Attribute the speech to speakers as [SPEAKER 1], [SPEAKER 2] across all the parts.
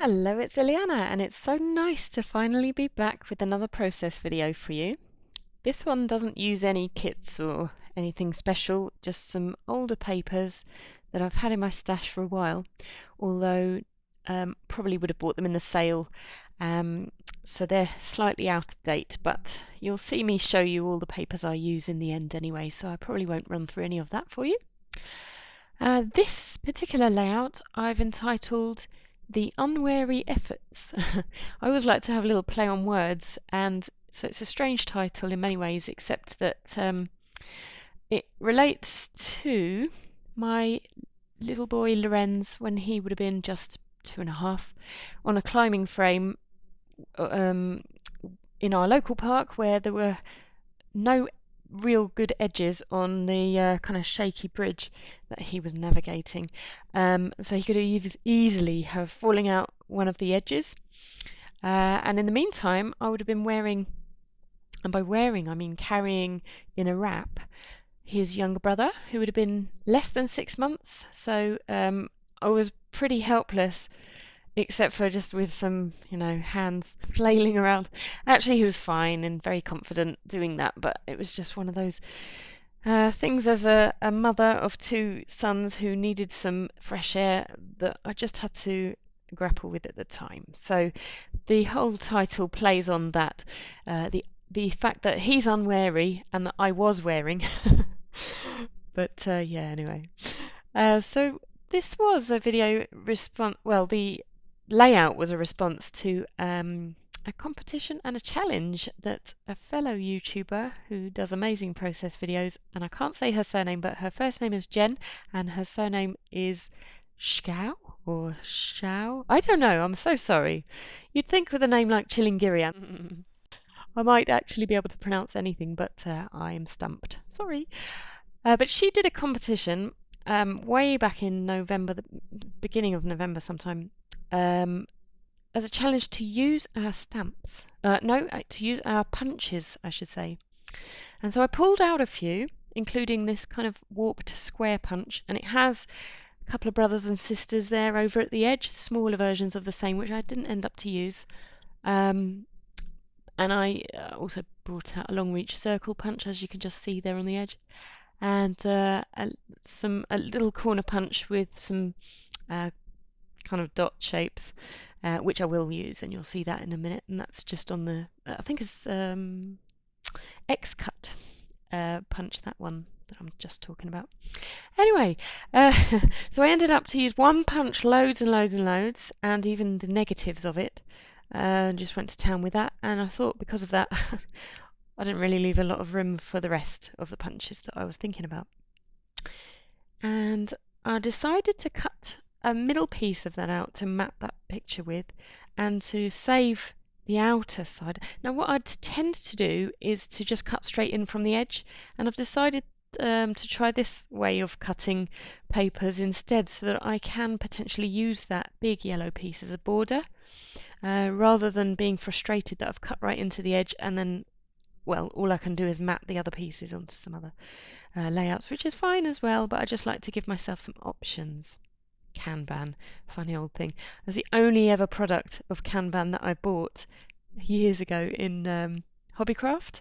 [SPEAKER 1] Hello, it's Ileana, and it's so nice to finally be back with another process video for you. This one doesn't use any kits or anything special, just some older papers that I've had in my stash for a while, although probably would have bought them in the sale, so they're slightly out of date, but you'll see me show you all the papers I use in the end anyway, so I probably won't run through any of that for you. This particular layout I've entitled The Unwary Efforts. I always like to have a little play on words, and so it's a strange title in many ways, except that it relates to my little boy Lorenz when he would have been just 2.5 on a climbing frame in our local park where there were no real good edges on the kind of shaky bridge that he was navigating. So he could easily have fallen out one of the edges. And in the meantime, I would have been wearing, and by wearing I mean carrying in a wrap, his younger brother, who would have been less than 6 months. So I was pretty helpless, except for just with some, hands flailing around. Actually, he was fine and very confident doing that, but it was just one of those things as a mother of 2 sons who needed some fresh air that I just had to grapple with at the time. So the whole title plays on that, the fact that he's unwary and that I was wearing. But yeah, anyway. So this was a video response. Well, the layout was a response to a competition and a challenge that a fellow YouTuber who does amazing process videos, and I can't say her surname, but her first name is Jen and her surname is Schow or Schow. I don't know, I'm so sorry. You'd think with a name like Chilingirian I might actually be able to pronounce anything, but I'm stumped. Sorry. But she did a competition way back in November, the beginning of November sometime, as a challenge to use our stamps. To use our punches, I should say. And so I pulled out a few, including this kind of warped square punch, and it has a couple of brothers and sisters there over at the edge, smaller versions of the same, which I didn't end up to use. And I also brought out a long reach circle punch, as you can just see there on the edge, and a little corner punch with some kind of dot shapes, which I will use, and you'll see that in a minute. And that's just on the I think it's X cut punch, that one that I'm just talking about. Anyway, so I ended up to use one punch, loads and loads and loads, and even the negatives of it. Just went to town with that, and I thought because of that I didn't really leave a lot of room for the rest of the punches that I was thinking about. And I decided to cut a middle piece of that out to map that picture with, and to save the outer side. Now what I'd tend to do is to just cut straight in from the edge, and I've decided to try this way of cutting papers instead, so that I can potentially use that big yellow piece as a border, rather than being frustrated that I've cut right into the edge and then, well, all I can do is map the other pieces onto some other layouts, which is fine as well, but I just like to give myself some options. Kanban, funny old thing. That's the only ever product of Kanban that I bought years ago in Hobbycraft.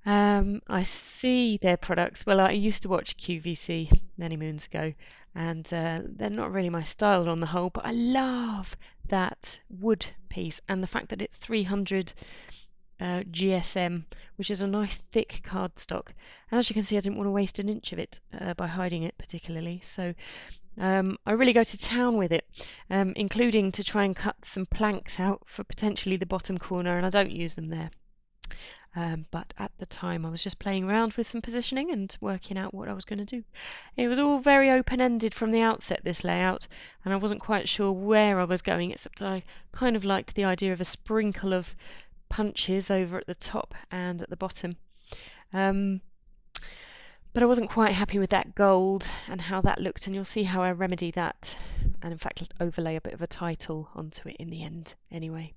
[SPEAKER 1] I see their products. Well, I used to watch QVC many moons ago, and they're not really my style on the whole, but I love that wood piece and the fact that it's 300 GSM, which is a nice thick cardstock. And as you can see, I didn't want to waste an inch of it by hiding it particularly, so I really go to town with it, including to try and cut some planks out for potentially the bottom corner, and I don't use them there. But at the time I was just playing around with some positioning and working out what I was going to do. It was all very open-ended from the outset, this layout, and I wasn't quite sure where I was going, except I kind of liked the idea of a sprinkle of punches over at the top and at the bottom. But I wasn't quite happy with that gold and how that looked, and you'll see how I remedy that, and in fact overlay a bit of a title onto it in the end anyway.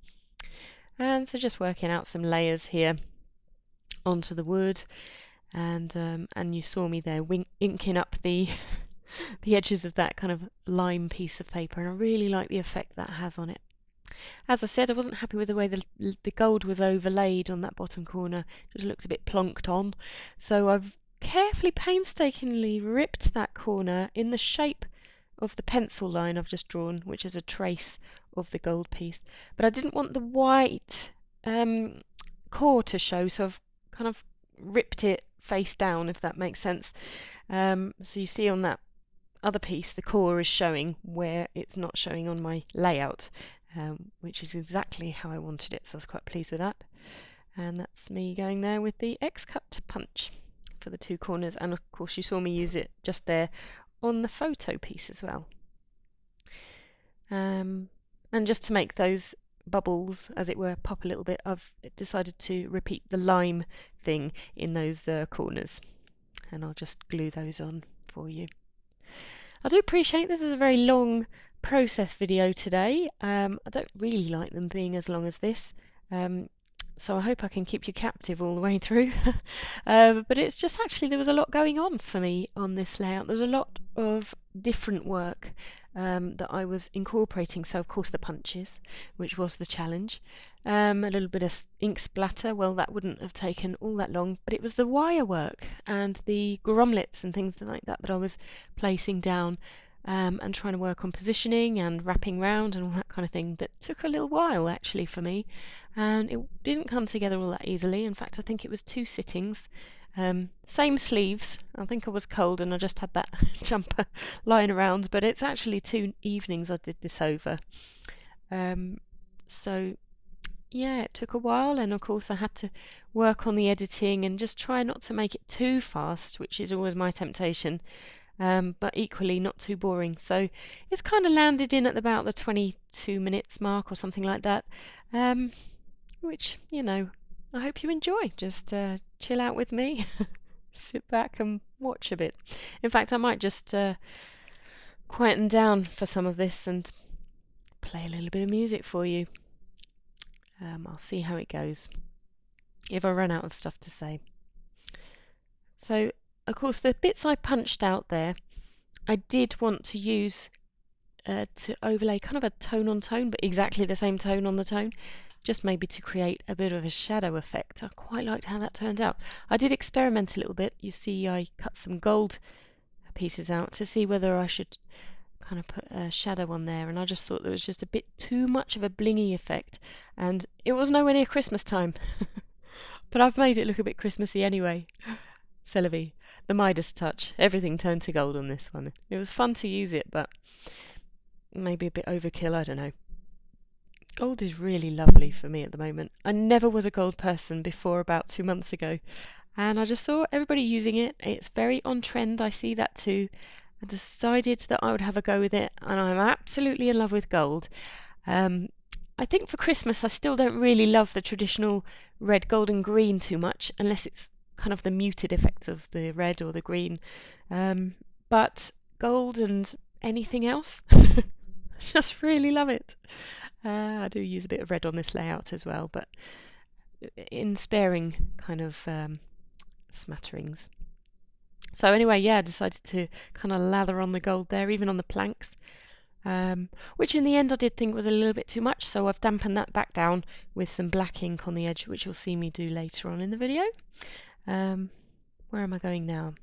[SPEAKER 1] And so just working out some layers here onto the wood, and you saw me there inking up the the edges of that kind of lime piece of paper, and I really like the effect that has on it. As I said, I wasn't happy with the way the gold was overlaid on that bottom corner. It just looked a bit plonked on. So I've carefully, painstakingly ripped that corner in the shape of the pencil line I've just drawn, which is a trace of the gold piece. But I didn't want the white core to show, so I've kind of ripped it face down, if that makes sense. So you see on that other piece, the core is showing where it's not showing on my layout, which is exactly how I wanted it, so I was quite pleased with that. And that's me going there with the X-cut punch for the two corners, and of course you saw me use it just there on the photo piece as well. And just to make those bubbles, as it were, pop a little bit, I've decided to repeat the lime thing in those corners, and I'll just glue those on for you. I do appreciate this is a very long process video today. I don't really like them being as long as this, so I hope I can keep you captive all the way through. But it's just actually there was a lot going on for me on this layout. There was a lot of different work that I was incorporating. So of course the punches, which was the challenge. A little bit of ink splatter, well that wouldn't have taken all that long, but it was the wire work and the gromlets and things like that that I was placing down and trying to work on positioning and wrapping round and all that kind of thing that took a little while actually for me, and it didn't come together all that easily. In fact, I think it was 2 sittings. Same sleeves. I think I was cold and I just had that jumper lying around, but it's actually 2 evenings I did this over. So yeah, it took a while, and of course I had to work on the editing and just try not to make it too fast, which is always my temptation, but equally not too boring. So it's kind of landed in at about the 22 minutes mark or something like that, which, you know, I hope you enjoy. Just chill out with me, sit back and watch a bit. In fact, I might just quieten down for some of this and play a little bit of music for you. I'll see how it goes, if I run out of stuff to say. So, of course, the bits I punched out there, I did want to use to overlay kind of a tone on tone, but exactly the same tone on the tone, just maybe to create a bit of a shadow effect. I quite liked how that turned out. I did experiment a little bit. You see, I cut some gold pieces out to see whether I should kind of put a shadow on there, and I just thought there was just a bit too much of a blingy effect, and it was nowhere near Christmas time. But I've made it look a bit Christmassy anyway. C'est la vie. The Midas touch. Everything turned to gold on this one. It was fun to use it, but maybe a bit overkill, I don't know. Gold is really lovely for me at the moment. I never was a gold person before about 2 months ago, and I just saw everybody using it. It's very on trend, I see that too. I decided that I would have a go with it, and I'm absolutely in love with gold. I think for Christmas I still don't really love the traditional red, gold and green too much, unless it's kind of the muted effect of the red or the green. But gold and anything else, I just really love it. I do use a bit of red on this layout as well, but in sparing kind of smatterings. So anyway, yeah, I decided to kind of lather on the gold there, even on the planks, which in the end I did think was a little bit too much, so I've dampened that back down with some black ink on the edge, which you'll see me do later on in the video. Where am I going now?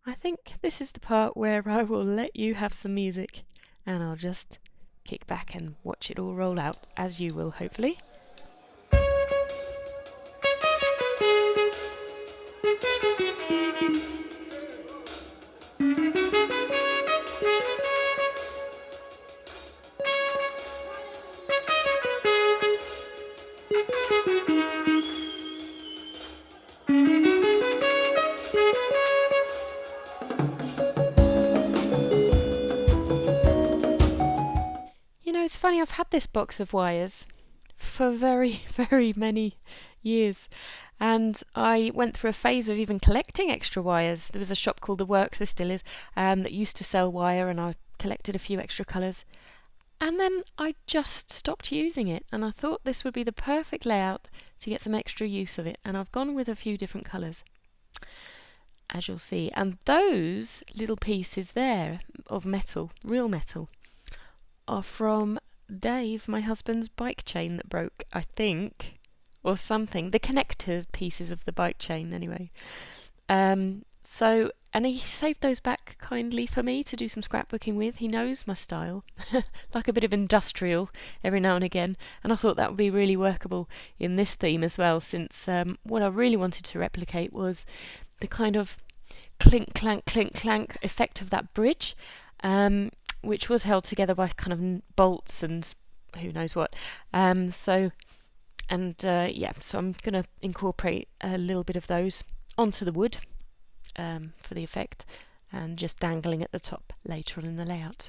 [SPEAKER 1] I think this is the part where I will let you have some music, and I'll just kick back and watch it all roll out, as you will hopefully. It's funny, I've had this box of wires for very, very many years, and I went through a phase of even collecting extra wires. There was a shop called The Works, there still is, that used to sell wire, and I collected a few extra colours, and then I just stopped using it, and I thought this would be the perfect layout to get some extra use of it, and I've gone with a few different colours, as you'll see. And those little pieces there of metal, real metal, are from Dave, my husband's bike chain that broke, I think, or something. The connector pieces of the bike chain, anyway. And he saved those back kindly for me to do some scrapbooking with. He knows my style, like a bit of industrial every now and again. And I thought that would be really workable in this theme as well, since what I really wanted to replicate was the kind of clink clank effect of that bridge, which was held together by kind of bolts and who knows what. So I'm going to incorporate a little bit of those onto the wood for the effect, and just dangling at the top later on in the layout.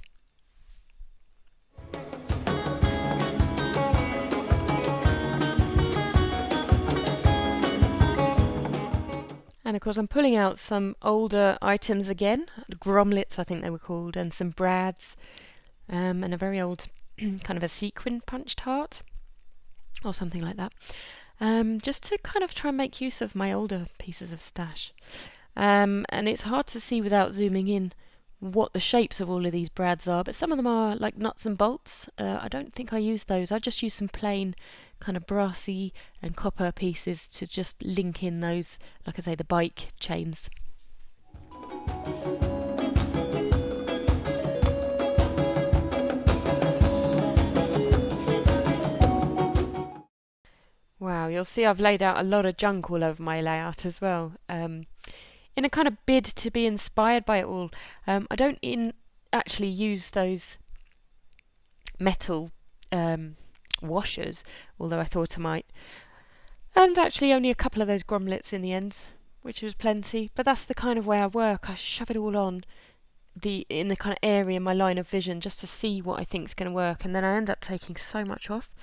[SPEAKER 1] And of course I'm pulling out some older items again, gromlets I think they were called, and some brads, and a very old kind of a sequin punched heart or something like that, just to kind of try and make use of my older pieces of stash. And it's hard to see without zooming in what the shapes of all of these brads are, but some of them are like nuts and bolts. I don't think I used those. I just used some plain kind of brassy and copper pieces to just link in those, like I say, the bike chains. Wow, you'll see I've laid out a lot of junk all over my layout as well. In a kind of bid to be inspired by it all. I don't actually use those metal washers, although I thought I might. And actually only a couple of those gromlets in the end, which was plenty. But that's the kind of way I work. I shove it all on in the kind of area in my line of vision just to see what I think is going to work, and then I end up taking so much off.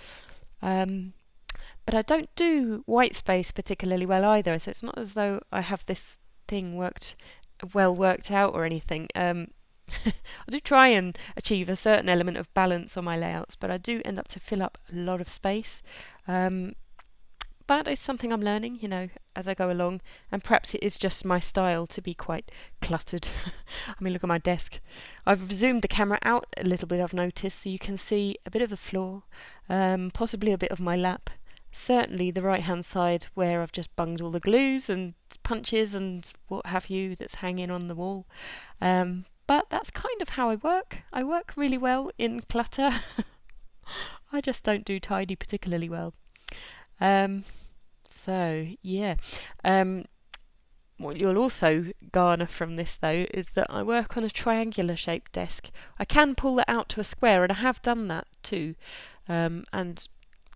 [SPEAKER 1] But I don't do white space particularly well either, so it's not as though I have this thing worked out or anything. I do try and achieve a certain element of balance on my layouts, but I do end up to fill up a lot of space. But it's something I'm learning, as I go along, and perhaps it is just my style to be quite cluttered. I mean, look at my desk. I've zoomed the camera out a little bit, I've noticed, so you can see a bit of the floor, possibly a bit of my lap. Certainly the right hand side where I've just bunged all the glues and punches and what have you that's hanging on the wall. But that's kind of how I work. I work really well in clutter. I just don't do tidy particularly well. What you'll also garner from this though is that I work on a triangular shaped desk. I can pull that out to a square, and I have done that too. And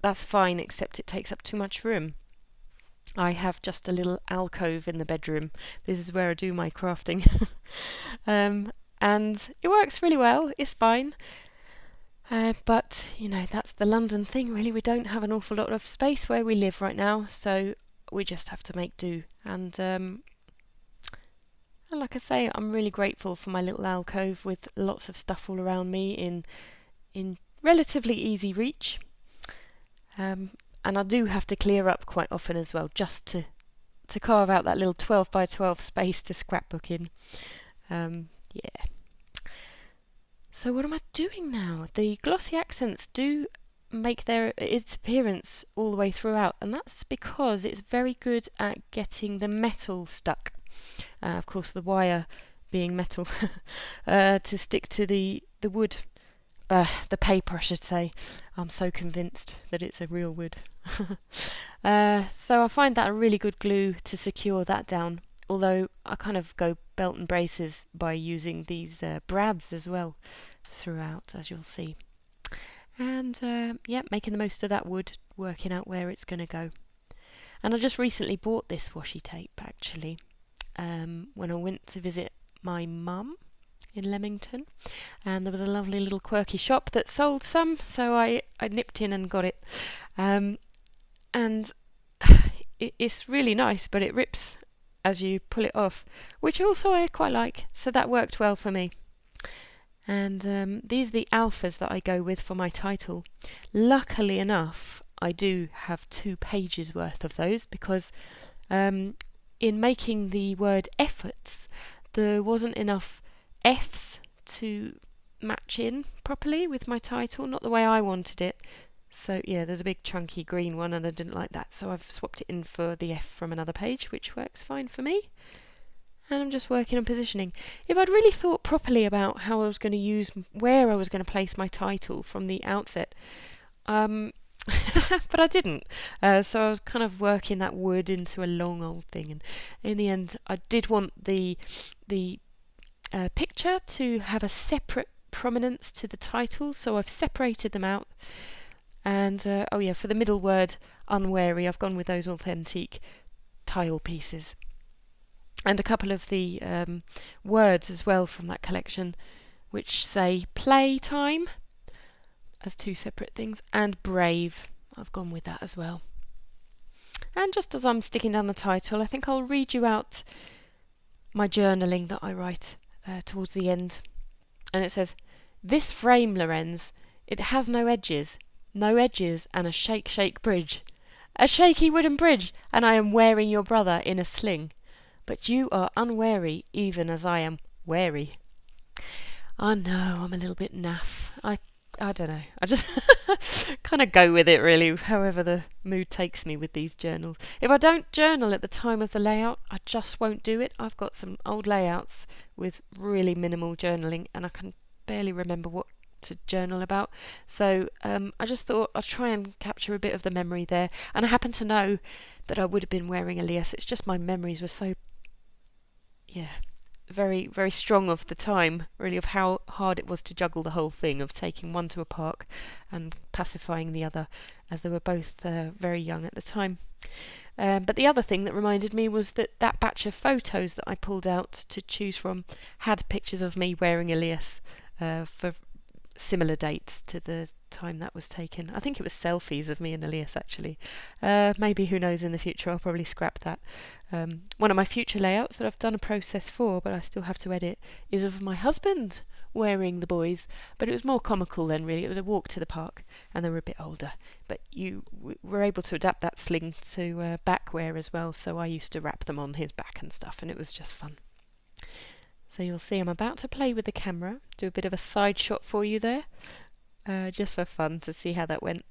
[SPEAKER 1] that's fine, except it takes up too much room. I have just a little alcove in the bedroom. This is where I do my crafting. And it works really well. It's fine. But, that's the London thing, really. We don't have an awful lot of space where we live right now, so we just have to make do. And like I say, I'm really grateful for my little alcove with lots of stuff all around me in relatively easy reach. And I do have to clear up quite often as well, just to carve out that little 12 by 12 space to scrapbook in. So what am I doing now? The glossy accents do make its appearance all the way throughout, and that's because it's very good at getting the metal stuck. Of course, the wire being metal to stick to the wood. The paper, I should say. I'm so convinced that it's a real wood. So I find that a really good glue to secure that down, although I kind of go belt and braces by using these brads as well throughout, as you'll see. And making the most of that wood, working out where it's going to go. And I just recently bought this washi tape, actually, when I went to visit my mum in Leamington, and there was a lovely little quirky shop that sold some, so I nipped in and got it. And it's really nice, but it rips as you pull it off, which also I quite like, so that worked well for me. And these are the alphas that I go with for my title. Luckily enough, I do have 2 pages worth of those, because in making the word efforts, there wasn't enough F's to match in properly with my title, not the way I wanted it. So yeah, there's a big chunky green one and I didn't like that, so I've swapped it in for the F from another page, which works fine for me. And I'm just working on positioning. If I'd really thought properly about how I was going to use, where I was going to place my title from the outset, but I didn't. So I was kind of working that wood into a long old thing, and in the end, I did want the picture to have a separate prominence to the title, so I've separated them out. And oh yeah, for the middle word, Unwary, I've gone with those authentic tile pieces. And a couple of the words as well from that collection, which say playtime as two separate things, and brave. I've gone with that as well. And just as I'm sticking down the title, I think I'll read you out my journaling that I write towards the end. And it says, "This frame, Lorenz, it has no edges and a shake bridge. A shaky wooden bridge, and I am wearing your brother in a sling. But you are unwary, even as I am wary." I know, I'm a little bit naff. I don't know. I just kind of go with it, really, however the mood takes me with these journals. If I don't journal at the time of the layout, I just won't do it. I've got some old layouts with really minimal journaling, and I can barely remember what to journal about. So I just thought I'd try and capture a bit of the memory there. And I happen to know that I would have been wearing Elias. It's just my memories were so, very, very strong of the time, really, of how hard it was to juggle the whole thing of taking one to a park and pacifying the other, as they were both very young at the time. But the other thing that reminded me was that batch of photos that I pulled out to choose from had pictures of me wearing Elias for similar dates to the time that was taken. I think it was selfies of me and Elias, actually. Maybe, who knows, in the future I'll probably scrap that. One of my future layouts that I've done a process for, but I still have to edit, is of my husband wearing the boys, but it was more comical then, really. It was a walk to the park, and they were a bit older, but you were able to adapt that sling to back wear as well, so I used to wrap them on his back and stuff, and it was just fun. So you'll see I'm about to play with the camera, do a bit of a side shot for you there, just for fun to see how that went.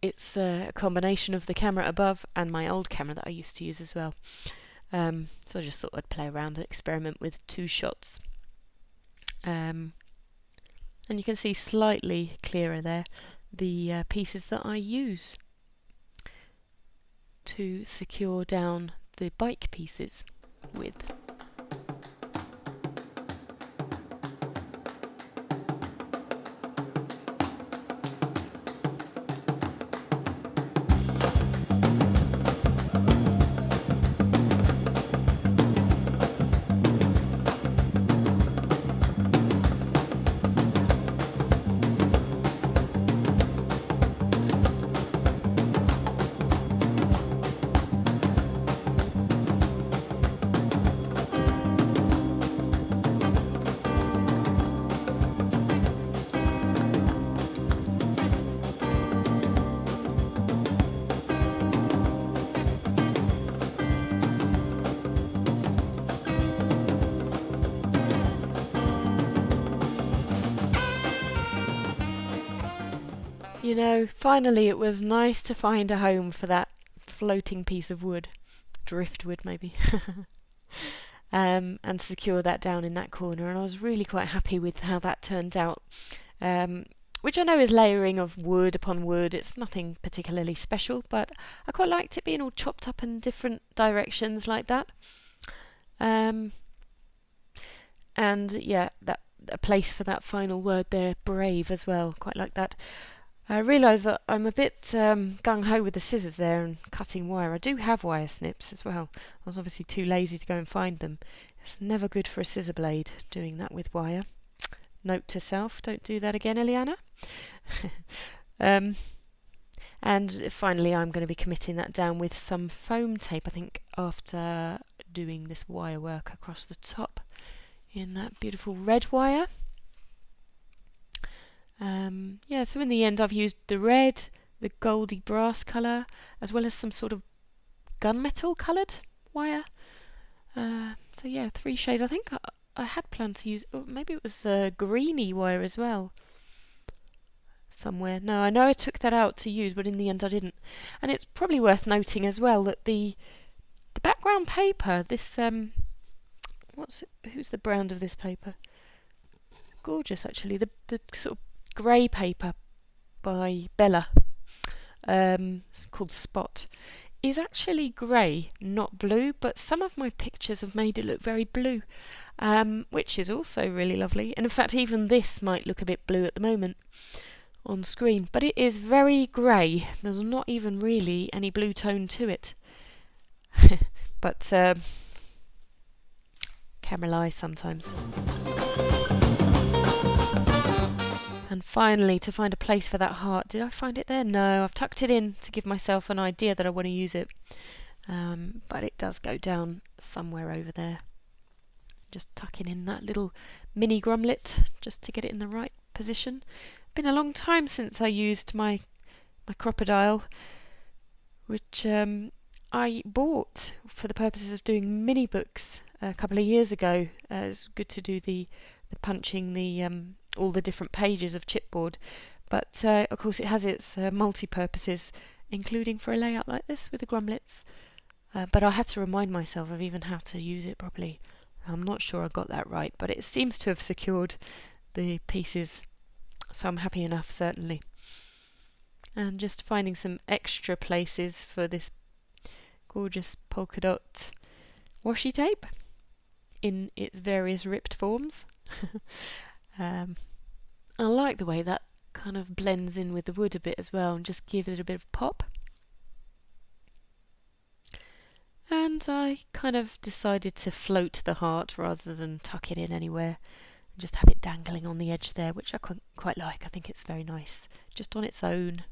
[SPEAKER 1] It's a combination of the camera above and my old camera that I used to use as well. So I just thought I'd play around and experiment with two shots. And you can see slightly clearer there the pieces that I use to secure down the bike pieces with. You know, finally it was nice to find a home for that floating piece of wood, driftwood maybe, and secure that down in that corner, and I was really quite happy with how that turned out, which I know is layering of wood upon wood. It's nothing particularly special, but I quite liked it being all chopped up in different directions like that. And yeah, that a place for that final word there, brave, as well, quite like that. I realise that I'm a bit gung-ho with the scissors there and cutting wire. I do have wire snips as well. I was obviously too lazy to go and find them. It's never good for a scissor blade, doing that with wire. Note to self, don't do that again, Eliana. And finally I'm going to be committing that down with some foam tape, I think, after doing this wire work across the top in that beautiful red wire. Yeah, so in the end I've used the red, the goldy brass colour, as well as some sort of gunmetal coloured wire. So yeah, 3 shades. I think I had planned to use, oh, maybe it was greeny wire as well somewhere. No, I know I took that out to use, but in the end I didn't. And it's probably worth noting as well that the background paper, this who's the brand of this paper? Gorgeous, actually. The sort of grey paper by Bella, it's called Spot, is actually grey, not blue, but some of my pictures have made it look very blue, which is also really lovely. And in fact, even this might look a bit blue at the moment on screen, but it is very grey. There's not even really any blue tone to it. But camera lies sometimes. And finally, to find a place for that heart. Did I find it there? No, I've tucked it in to give myself an idea that I want to use it. But it does go down somewhere over there. Just tucking in that little mini grommet just to get it in the right position. Been a long time since I used my crocodile, which I bought for the purposes of doing mini books a couple of years ago. It's good to do the punching the all the different pages of chipboard, but of course it has its multi-purposes, including for a layout like this with the grommets. But I had to remind myself of even how to use it properly. I'm not sure I got that right, but it seems to have secured the pieces, so I'm happy enough, certainly. And just finding some extra places for this gorgeous polka dot washi tape in its various ripped forms. I like the way that kind of blends in with the wood a bit as well and just gives it a bit of pop. And I kind of decided to float the heart rather than tuck it in anywhere and just have it dangling on the edge there, which I quite like. I think it's very nice just on its own.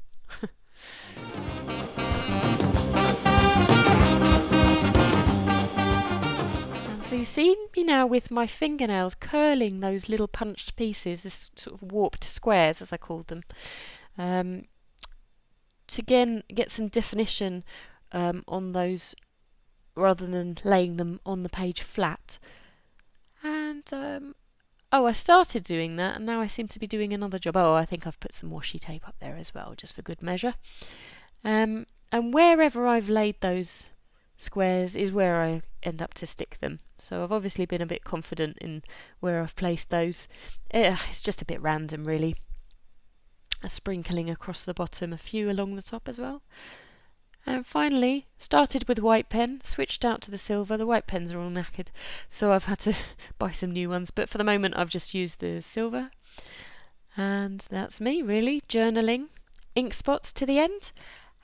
[SPEAKER 1] So you see me now with my fingernails curling those little punched pieces, this sort of warped squares as I called them, to again get some definition on those rather than laying them on the page flat. And I started doing that and now I seem to be doing another job. I think I've put some washi tape up there as well, just for good measure. And wherever I've laid those squares is where I end up to stick them. So I've obviously been a bit confident in where I've placed those. It's just a bit random, really. A sprinkling across the bottom, a few along the top as well. And finally, started with white pen, switched out to the silver. The white pens are all knackered, so I've had to buy some new ones. But for the moment, I've just used the silver. And that's me, really, journaling, ink spots to the end.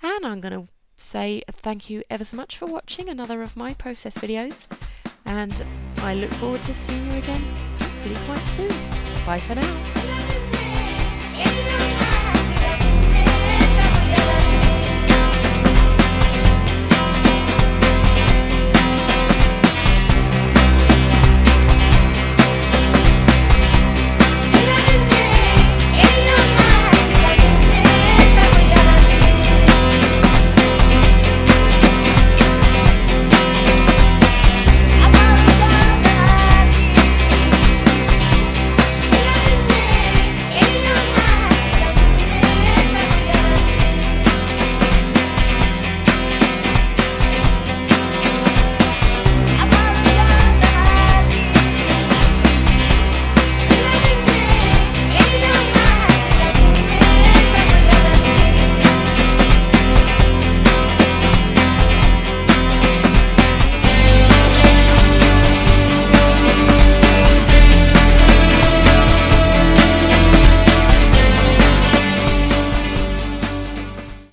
[SPEAKER 1] And I'm going to say thank you ever so much for watching another of my process videos, and I look forward to seeing you again hopefully quite soon. Bye for now.